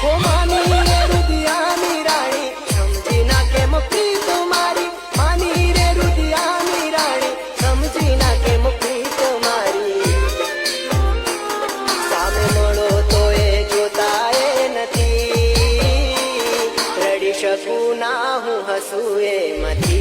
ઓ માની રે રુદિયાની રાણી સમજી ના કેમ પ્રીત મારી માની રે રુદિયાની રાણી સમજી ના કેમ પ્રીત મારી સામે મળો તો એ જોતા એ નથી રડી શકું ના હું હસું એમાંથી